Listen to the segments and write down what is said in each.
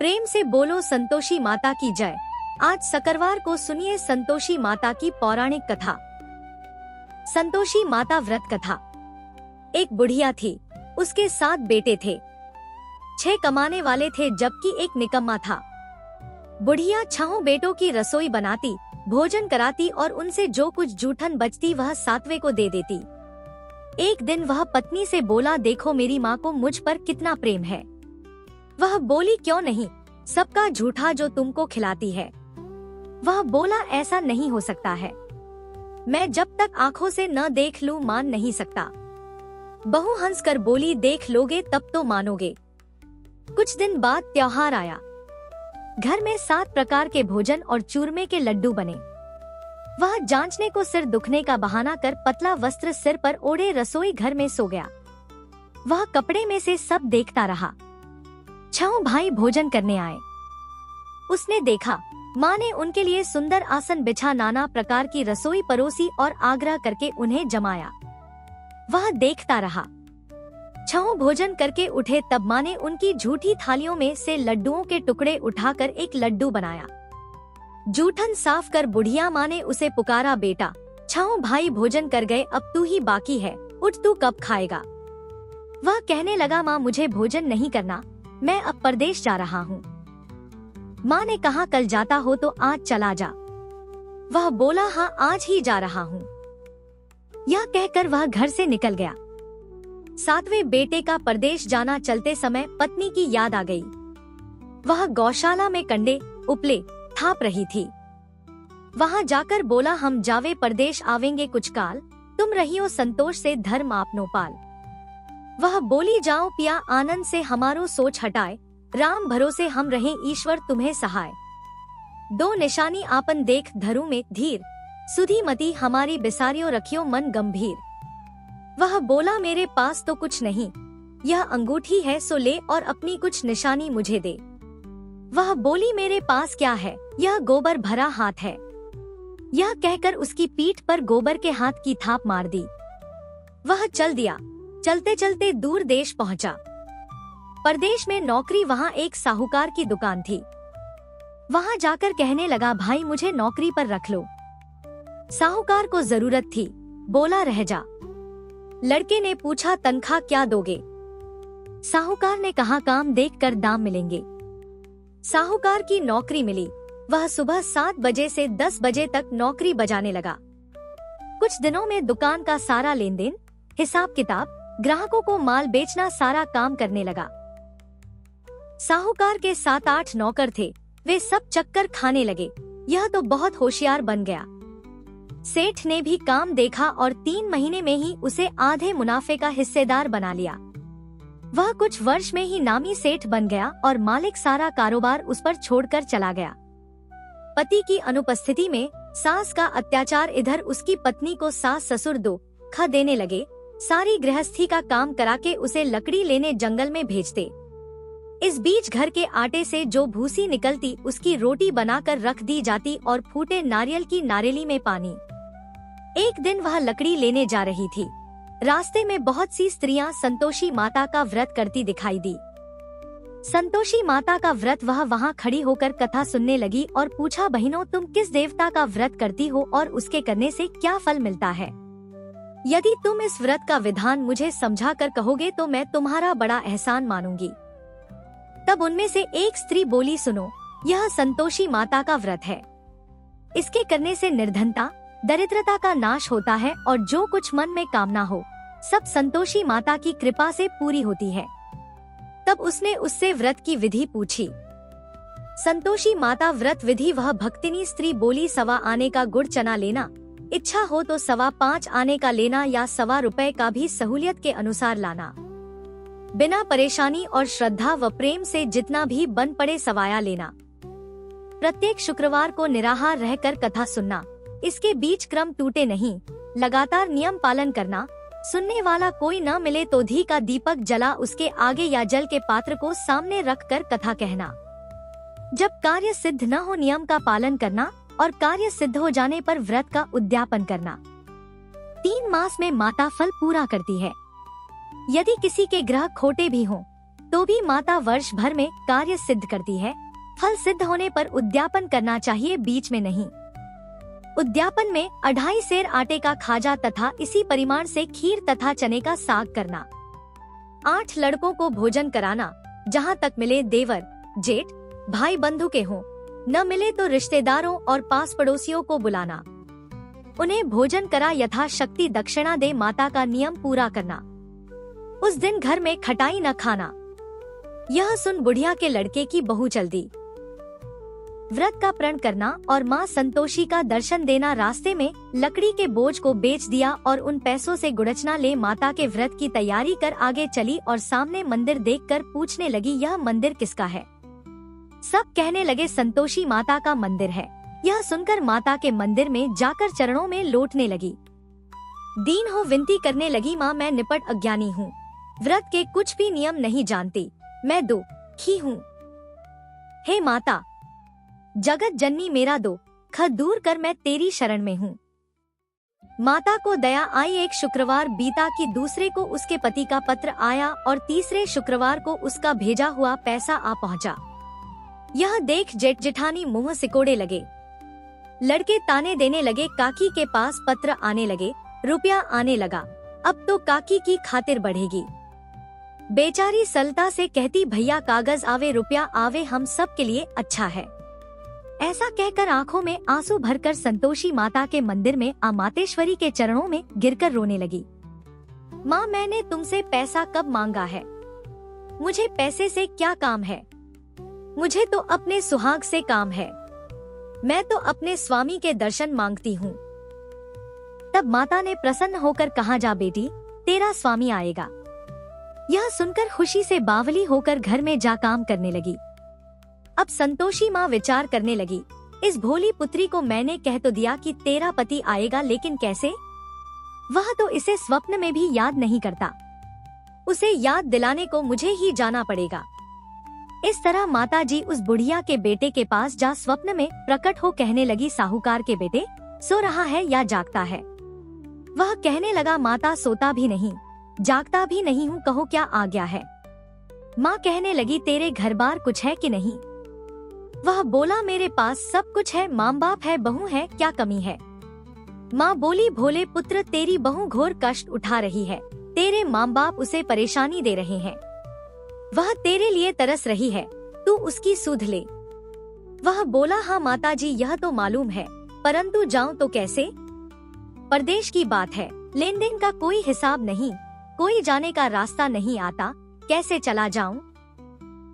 प्रेम से बोलो संतोषी माता की जय। आज सकरवार को सुनिए संतोषी माता की पौराणिक कथा। संतोषी माता व्रत कथा। एक बुढ़िया थी, उसके 7 बेटे थे। 6 कमाने वाले थे जबकि एक निकम्मा था। बुढ़िया 6 बेटों की रसोई बनाती, भोजन कराती और उनसे जो कुछ जूठन बचती वह 7वें को दे देती। एक दिन वह पत्नी से बोला, देखो मेरी माँ को मुझ पर कितना प्रेम है। वह बोली, क्यों नहीं, सबका झूठा जो तुमको खिलाती है। वह बोला, ऐसा नहीं हो सकता है, मैं जब तक आंखों से न देख लूं मान नहीं सकता। बहू हंसकर बोली, देख लोगे तब तो मानोगे। कुछ दिन बाद त्योहार आया। घर में 7 प्रकार के भोजन और चूरमे के लड्डू बने। वह जांचने को सिर दुखने का बहाना कर पतला वस्त्र सिर पर ओढ़े रसोई घर में सो गया। वह कपड़े में से सब देखता रहा। 6 भाई भोजन करने आए। उसने देखा माँ ने उनके लिए सुंदर आसन बिछा नाना प्रकार की रसोई परोसी और आग्रह करके उन्हें जमाया। वह देखता रहा। 6 भोजन करके उठे तब माँ ने उनकी झूठी थालियों में से लड्डुओं के टुकड़े उठाकर एक लड्डू बनाया। जूठन साफ कर बुढ़िया माँ ने उसे पुकारा, बेटा 6 भाई भोजन कर गए, अब तू ही बाकी है, उठ तू कब खाएगा। वह कहने लगा, माँ मुझे भोजन नहीं करना, मैं अब परदेश जा रहा हूँ। माँ ने कहा, कल जाता हो तो आज चला जा। वह बोला, हाँ आज ही जा रहा हूँ। यह कहकर वह घर से निकल गया। 7वें बेटे का परदेश जाना चलते समय पत्नी की याद आ गई। वह गौशाला में कंडे उपले थाप रही थी। वहां जाकर बोला, हम जावे परदेश आवेंगे कुछ काल, तुम रहियो संतोष से धर्म आपनो पाल। वह बोली, जाओ पिया आनंद से हमारो सोच हटाए, राम भरोसे हम रहे ईश्वर तुम्हें सहाय। 2 निशानी आपन देख धरू में धीर, सुधी मती हमारी बिसारियो रखियो मन गंभीर। वह बोला, मेरे पास तो कुछ नहीं, यह अंगूठी है सो ले और अपनी कुछ निशानी मुझे दे। वह बोली, मेरे पास क्या है, यह गोबर भरा हाथ है। यह कहकर उसकी पीठ पर गोबर के हाथ की थाप मार दी। वह चल दिया। चलते चलते दूर देश पहुंचा। परदेश में नौकरी वहां एक साहूकार की दुकान थी। वहां जाकर कहने लगा, भाई मुझे नौकरी पर रख लो। साहूकार को जरूरत थी, बोला रह जा। लड़के ने पूछा, तनख्वाह क्या दोगे। साहूकार ने कहा, काम देख कर दाम मिलेंगे। साहूकार की नौकरी मिली। वह सुबह 7 बजे से 10 बजे तक नौकरी बजाने लगा। कुछ दिनों में दुकान का सारा लेन देन, हिसाब किताब, ग्राहकों को माल बेचना सारा काम करने लगा। साहूकार के 7-8 नौकर थे, वे सब चक्कर खाने लगे। यह तो बहुत होशियार बन गया। सेठ ने भी काम देखा और 3 महीने में ही उसे आधे मुनाफे का हिस्सेदार बना लिया। वह कुछ वर्ष में ही नामी सेठ बन गया और मालिक सारा कारोबार उस पर छोड़कर चला गया। पति की अनुपस्थिति में सास का अत्याचार, इधर उसकी पत्नी को सास ससुर दुख देने लगे। सारी गृहस्थी का काम करा के उसे लकड़ी लेने जंगल में भेजते। इस बीच घर के आटे से जो भूसी निकलती उसकी रोटी बनाकर रख दी जाती और फूटे नारियल की नारेली में पानी। एक दिन वह लकड़ी लेने जा रही थी। रास्ते में बहुत सी स्त्रियां संतोषी माता का व्रत करती दिखाई दी। संतोषी माता का व्रत वह वहां खड़ी होकर कथा सुनने लगी और पूछा, बहनों तुम किस देवता का व्रत करती हो और उसके करने से क्या फल मिलता है। यदि तुम इस व्रत का विधान मुझे समझा कर कहोगे तो मैं तुम्हारा बड़ा एहसान मानूंगी। तब उनमें से एक स्त्री बोली, सुनो, यह संतोषी माता का व्रत है। इसके करने से निर्धनता दरिद्रता का नाश होता है और जो कुछ मन में कामना हो सब संतोषी माता की कृपा से पूरी होती है। तब उसने उससे व्रत की विधि पूछी। संतोषी माता व्रत विधि वह भक्तिनी स्त्री बोली, 1.25 आने का गुड़ चना लेना, इच्छा हो तो 5.25 आने का लेना या 1.25 रुपए का भी सहूलियत के अनुसार लाना। बिना परेशानी और श्रद्धा व प्रेम से जितना भी बन पड़े सवाया लेना। प्रत्येक शुक्रवार को निराहार रहकर कथा सुनना, इसके बीच क्रम टूटे नहीं, लगातार नियम पालन करना। सुनने वाला कोई न मिले तो घी का दीपक जला उसके आगे या जल के पात्र को सामने रखकर कथा कहना। जब कार्य सिद्ध न हो नियम का पालन करना और कार्य सिद्ध हो जाने पर व्रत का उद्यापन करना। 3 मास में माता फल पूरा करती है। यदि किसी के ग्रह खोटे भी हों तो भी माता वर्ष भर में कार्य सिद्ध करती है। फल सिद्ध होने पर उद्यापन करना चाहिए, बीच में नहीं। उद्यापन में 2.5 सेर आटे का खाजा तथा इसी परिमाण से खीर तथा चने का साग करना। 8 लड़कों को भोजन कराना, जहाँ तक मिले देवर जेठ भाई बंधु के हों, न मिले तो रिश्तेदारों और पास पड़ोसियों को बुलाना। उन्हें भोजन करा यथाशक्ति दक्षिणा दे माता का नियम पूरा करना। उस दिन घर में खटाई न खाना। यह सुन बुढ़िया के लड़के की बहू चल दी। व्रत का प्रण करना और माँ संतोषी का दर्शन देना। रास्ते में लकड़ी के बोझ को बेच दिया और उन पैसों से गुड़चना ले माता के व्रत की तैयारी कर आगे चली और सामने मंदिर देखकर पूछने लगी, यह मंदिर किसका है? सब कहने लगे संतोषी माता का मंदिर है। यह सुनकर माता के मंदिर में जाकर चरणों में लोटने लगी। दीन हो विनती करने लगी, माँ मैं निपट अज्ञानी हूँ, व्रत के कुछ भी नियम नहीं जानती, मैं दुखी हूँ। हे माता, जगत जननी मेरा दुख दूर कर, मैं तेरी शरण में हूँ। माता को दया आई। एक शुक्रवार बीता कि दूसरे को उसके पति का पत्र आया और तीसरे शुक्रवार को उसका भेजा हुआ पैसा आ पहुँचा। यह देख जेठ जेठानी मुंह सिकोड़े लगे। लड़के ताने देने लगे, काकी के पास पत्र आने लगे, रुपया आने लगा, अब तो काकी की खातिर बढ़ेगी। बेचारी सलता से कहती, भैया कागज आवे रुपया आवे, हम सब के लिए अच्छा है। ऐसा कहकर आंखों में आंसू भरकर संतोषी माता के मंदिर में अमातेश्वरी के चरणों में गिरकर रोने लगी। माँ मैंने तुमसे पैसा कब मांगा है? मुझे पैसे से क्या काम है? मुझे तो अपने सुहाग से काम है। मैं तो अपने स्वामी के दर्शन मांगती हूँ। तब माता ने प्रसन्न होकर कहा, जा बेटी, तेरा स्वामी आएगा। यह सुनकर खुशी से बावली होकर घर में जा काम करने लगी। अब संतोषी माँ विचार करने लगी, इस भोली पुत्री को मैंने कह तो दिया कि तेरा पति आएगा, लेकिन कैसे? वह तो इसे स्वप्न में भी याद नहीं करता। उसे याद दिलाने को मुझे ही जाना पड़ेगा। इस तरह माताजी उस बुढ़िया के बेटे के पास जा स्वप्न में प्रकट हो कहने लगी, साहूकार के बेटे, सो रहा है या जागता है? वह कहने लगा, माता सोता भी नहीं जागता भी नहीं हूँ, कहो क्या आ गया है? माँ कहने लगी, तेरे घर बार कुछ है कि नहीं? वह बोला, मेरे पास सब कुछ है, माँ बाप है, बहू है, क्या कमी है? माँ बोली, भोले पुत्र, तेरी बहू घोर कष्ट उठा रही है, तेरे माँ बाप उसे परेशानी दे रहे हैं, वह तेरे लिए तरस रही है, तू उसकी सुध ले। वह बोला, हाँ माताजी यह तो मालूम है, परंतु जाऊं तो कैसे? परदेश की बात है, लेन देन का कोई हिसाब नहीं, कोई जाने का रास्ता नहीं आता, कैसे चला जाऊं?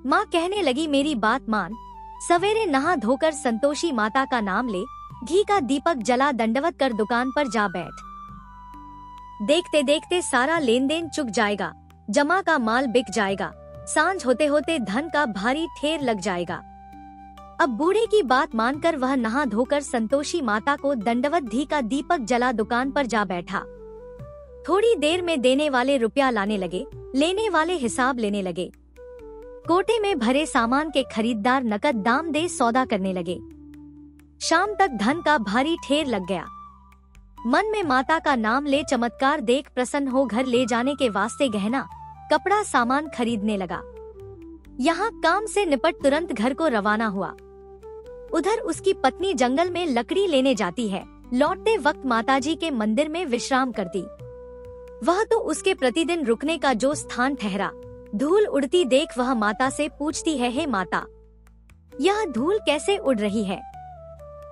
माँ कहने लगी, मेरी बात मान, सवेरे नहा धोकर संतोषी माता का नाम ले, घी का दीपक जला दंडवत कर दुकान पर जा बैठ। देखते देखते सारा लेन देन चुक जाएगा, जमा का माल बिक जाएगा, सांझ होते होते धन का भारी ठेर लग जाएगा। अब बूढ़े की बात मानकर वह नहा धोकर संतोषी माता को दंडवत घी का दीपक जला दुकान पर जा बैठा। थोड़ी देर में देने वाले रुपया लाने लगे, लेने वाले हिसाब लेने लगे। कोटे में भरे सामान के खरीददार नकद दाम दे सौदा करने लगे। शाम तक धन का भारी ठेर लग गया। मन में माता का नाम ले चमत्कार देख प्रसन्न हो घर ले जाने के वास्ते गहना कपड़ा सामान खरीदने लगा। यहाँ काम से निपट तुरंत घर को रवाना हुआ। उधर उसकी पत्नी जंगल में लकड़ी लेने जाती है, लौटते वक्त माताजी के मंदिर में विश्राम करती। वह तो उसके प्रतिदिन रुकने का जो स्थान ठहरा। धूल उड़ती देख वह माता से पूछती है, हे माता, यह धूल कैसे उड़ रही है?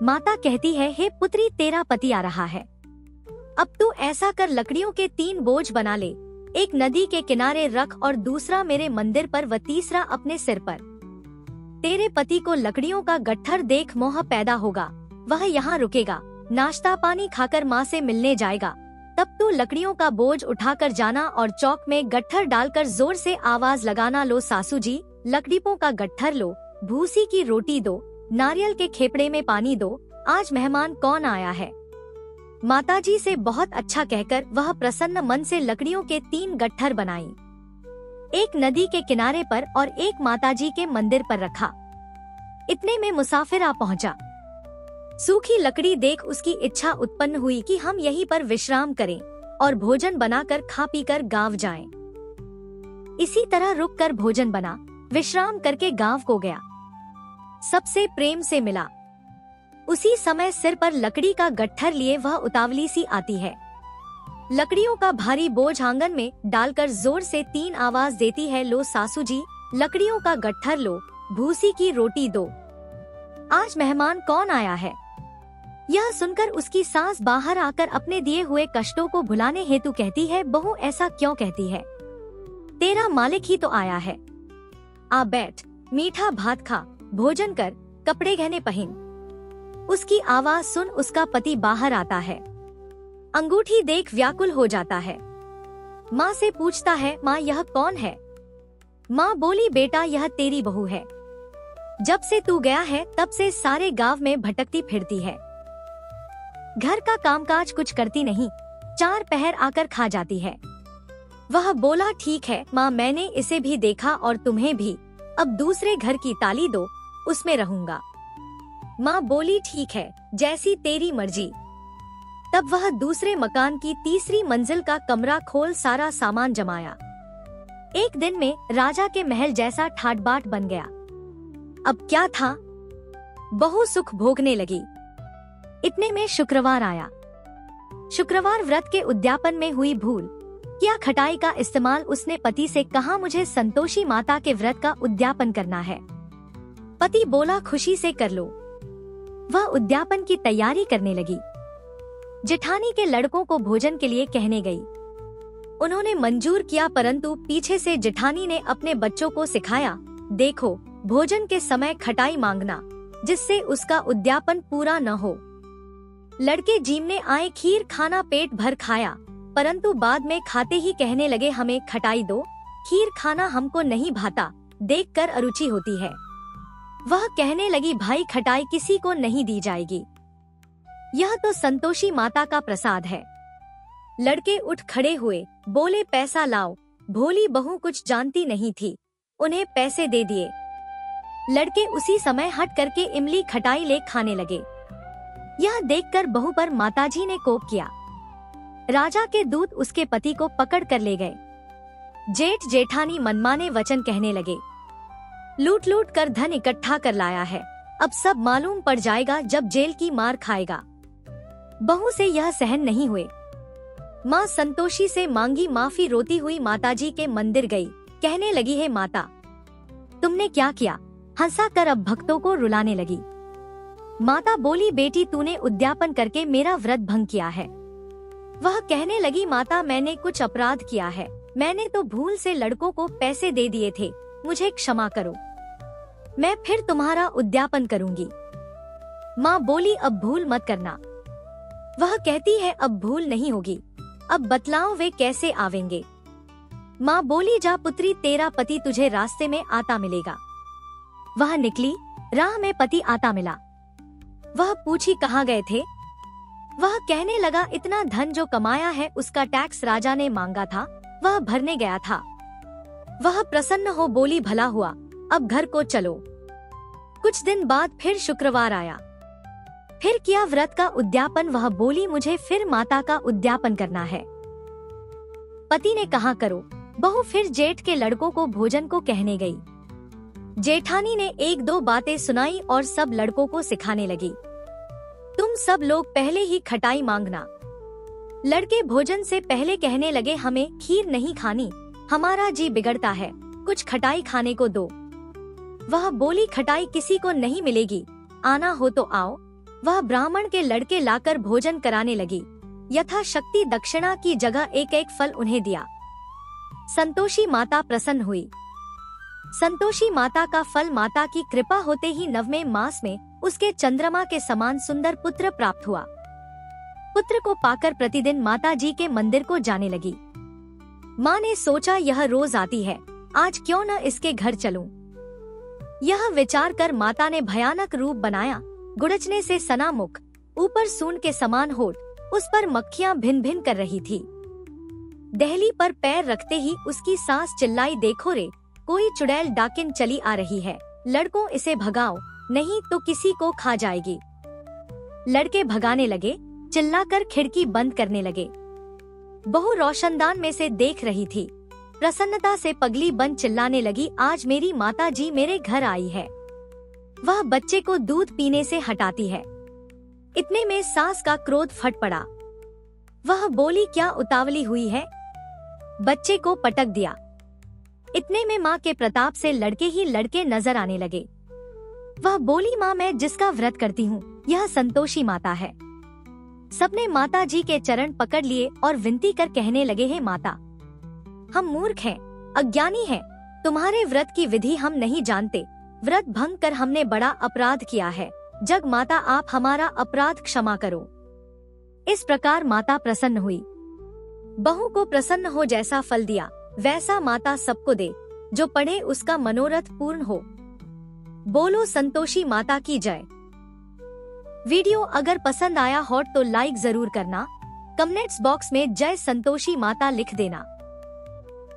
माता कहती है, हे पुत्री, तेरा पति आ रहा है। अब तू ऐसा कर, लकड़ियों के 3 बोझ बना ले, एक नदी के किनारे रख और दूसरा मेरे मंदिर पर व तीसरा अपने सिर पर। तेरे पति को लकड़ियों का गट्ठर देख मोह पैदा होगा, वह यहाँ रुकेगा, नाश्ता पानी खाकर माँ से मिलने जाएगा। तब तू लकड़ियों का बोझ उठाकर जाना और चौक में गट्ठर डालकर जोर से आवाज लगाना, लो सासू जी, लकड़ियों का गट्ठर लो, भूसी की रोटी दो, नारियल के खेपड़े में पानी दो, आज मेहमान कौन आया है। माताजी से बहुत अच्छा कहकर वह प्रसन्न मन से लकड़ियों के 3 गट्ठर बनाई, एक नदी के किनारे पर और एक माताजी के मंदिर पर रखा। इतने में मुसाफिर आ पहुंचा। सूखी लकड़ी देख उसकी इच्छा उत्पन्न हुई कि हम यहीं पर विश्राम करें और भोजन बनाकर खा पीकर गांव जाएं। इसी तरह रुक कर भोजन बना, विश्राम करके गांव को गया। सबसे प्रेम से मिला। उसी समय सिर पर लकड़ी का गट्ठर लिए वह उतावली सी आती है। लकड़ियों का भारी बोझ आंगन में डालकर जोर से 3 आवाज देती है, लो सासू जी, लकड़ियों का गट्ठर लो, भूसी की रोटी दो। आज मेहमान कौन आया है? यह सुनकर उसकी सास बाहर आकर अपने दिए हुए कष्टों को भुलाने हेतु कहती है, बहू ऐसा क्यों कहती है? तेरा मालिक ही तो आया है। आ बैठ, मीठा भात खा, भोजन कर, कपड़े गहने पहन। उसकी आवाज सुन उसका पति बाहर आता है। अंगूठी देख व्याकुल हो जाता है। माँ से पूछता है, माँ यह कौन है? माँ बोली, बेटा यह तेरी बहू है। जब से तू गया है तब से सारे गांव में भटकती फिरती है। घर का कामकाज कुछ करती नहीं, 4 पहर आकर खा जाती है। वह बोला, ठीक है माँ, मैंने इसे भी देखा और तुम्हें भी। अब दूसरे घर की ताली दो, उसमें रहूंगा। माँ बोली, ठीक है, जैसी तेरी मर्जी। तब वह दूसरे मकान की तीसरी मंजिल का कमरा खोल सारा सामान जमाया। एक दिन में राजा के महल जैसा ठाट बाट बन गया। अब क्या था, बहू सुख भोगने लगी। इतने में शुक्रवार आया। शुक्रवार व्रत के उद्यापन में हुई भूल। किया खटाई का इस्तेमाल उसने पति से कहा, मुझे संतोषी माता के व्रत का उद्यापन करना है। पति बोला, खुशी से कर लो। वह उद्यापन की तैयारी करने लगी। जेठानी के लड़कों को भोजन के लिए कहने गई। उन्होंने मंजूर किया, परंतु पीछे से जेठानी ने अपने बच्चों को सिखाया, देखो भोजन के समय खटाई मांगना, जिससे उसका उद्यापन पूरा न हो। लड़के जीमने आए, खीर खाना पेट भर खाया, परंतु बाद में खाते ही कहने लगे, हमें खटाई दो, खीर खाना हमको नहीं भाता, देखकर अरुचि होती है। वह कहने लगी, भाई खटाई किसी को नहीं दी जाएगी, यह तो संतोषी माता का प्रसाद है। लड़के उठ खड़े हुए, बोले, पैसा लाओ। भोली बहू कुछ जानती नहीं थी, उन्हें पैसे दे दिए। लड़के उसी समय हट करके इमली खटाई ले खाने लगे। यह देखकर बहू पर माताजी ने कोप किया। राजा के दूत उसके पति को पकड़ कर ले गए। जेठ जेठानी मनमाने वचन कहने लगे, लूट लूट कर धन इकट्ठा कर लाया है, अब सब मालूम पड़ जाएगा जब जेल की मार खाएगा। बहू से यह सहन नहीं हुए। माँ संतोषी से मांगी माफी। रोती हुई माताजी के मंदिर गई, कहने लगी, है माता, तुमने क्या किया? हंसा कर अब भक्तों को रुलाने लगी। माता बोली, बेटी तूने उद्यापन करके मेरा व्रत भंग किया है। वह कहने लगी, माता मैंने कुछ अपराध किया है, मैंने तो भूल से लड़कों को पैसे दे दिए थे, मुझे क्षमा करो, मैं फिर तुम्हारा उद्यापन करूंगी। माँ बोली, अब भूल मत करना। वह कहती है, अब भूल नहीं होगी, अब बतलाओ वे कैसे आवेंगे। माँ बोली, जा पुत्री, तेरा पति तुझे रास्ते में आता मिलेगा। वह निकली, राह में पति आता मिला। वह पूछी, कहाँ गए थे? वह कहने लगा, इतना धन जो कमाया है उसका टैक्स राजा ने मांगा था, वह भरने गया था। वह प्रसन्न हो बोली, भला हुआ, अब घर को चलो। कुछ दिन बाद फिर शुक्रवार आया। फिर किया व्रत का उद्यापन। वह बोली, मुझे फिर माता का उद्यापन करना है। पति ने कहा, करो। बहू फिर जेठ के लड़कों को भोजन को कहने गई। जेठानी ने 1-2 बातें सुनाई और सब लड़कों को सिखाने लगी, तुम सब लोग पहले ही खटाई मांगना। लड़के भोजन से पहले कहने लगे, हमें खीर नहीं खानी, हमारा जी बिगड़ता है, कुछ खटाई खाने को दो। वह बोली, खटाई किसी को नहीं मिलेगी, आना हो तो आओ। वह ब्राह्मण के लड़के लाकर भोजन कराने लगी। यथाशक्ति दक्षिणा की जगह एक एक फल उन्हें दिया। संतोषी माता प्रसन्न हुई। संतोषी माता का फल माता की कृपा होते ही 9वें मास में उसके चंद्रमा के समान सुंदर पुत्र प्राप्त हुआ। पुत्र को पाकर प्रतिदिन माता जी के मंदिर को जाने लगी। माँ ने सोचा, यह रोज आती है, आज क्यों न इसके घर चलूं। यह विचार कर माता ने भयानक रूप बनाया। गुड़चने से सना मुख, ऊपर सूंड के समान होठ, उस पर मक्खियां भिन भिन कर रही थी। दहली पर पैर रखते ही उसकी सास चिल्लाई, देखो रे, कोई चुड़ैल डाकिन चली आ रही है, लड़कों इसे भगाओ, नहीं तो किसी को खा जाएगी। लड़के भगाने लगे, चिल्लाकर खिड़की बंद करने लगे। बहू रोशनदान में से देख रही थी। प्रसन्नता से पगली बन चिल्लाने लगी, आज मेरी माता जी मेरे घर आई है। वह बच्चे को दूध पीने से हटाती है। इतने में सास का क्रोध फट पड़ा। वह बोली, क्या उतावली हुई है? बच्चे को पटक दिया। इतने में माँ के प्रताप से लड़के ही लड़के नजर आने लगे। वह बोली, माँ मैं जिसका व्रत करती हूँ यह संतोषी माता है। सबने माता जी के चरण पकड़ लिए और विनती कर कहने लगे, हे माता, हम मूर्ख हैं, अज्ञानी हैं, तुम्हारे व्रत की विधि हम नहीं जानते। व्रत भंग कर हमने बड़ा अपराध किया है। जग माता आप हमारा अपराध क्षमा करो। इस प्रकार माता प्रसन्न हुई। बहू को प्रसन्न हो जैसा फल दिया वैसा माता सबको दे। जो पढ़े उसका मनोरथ पूर्ण हो। बोलो संतोषी माता की जय। वीडियो अगर पसंद आया हो तो लाइक जरूर करना। कमेंट्स बॉक्स में जय संतोषी माता लिख देना।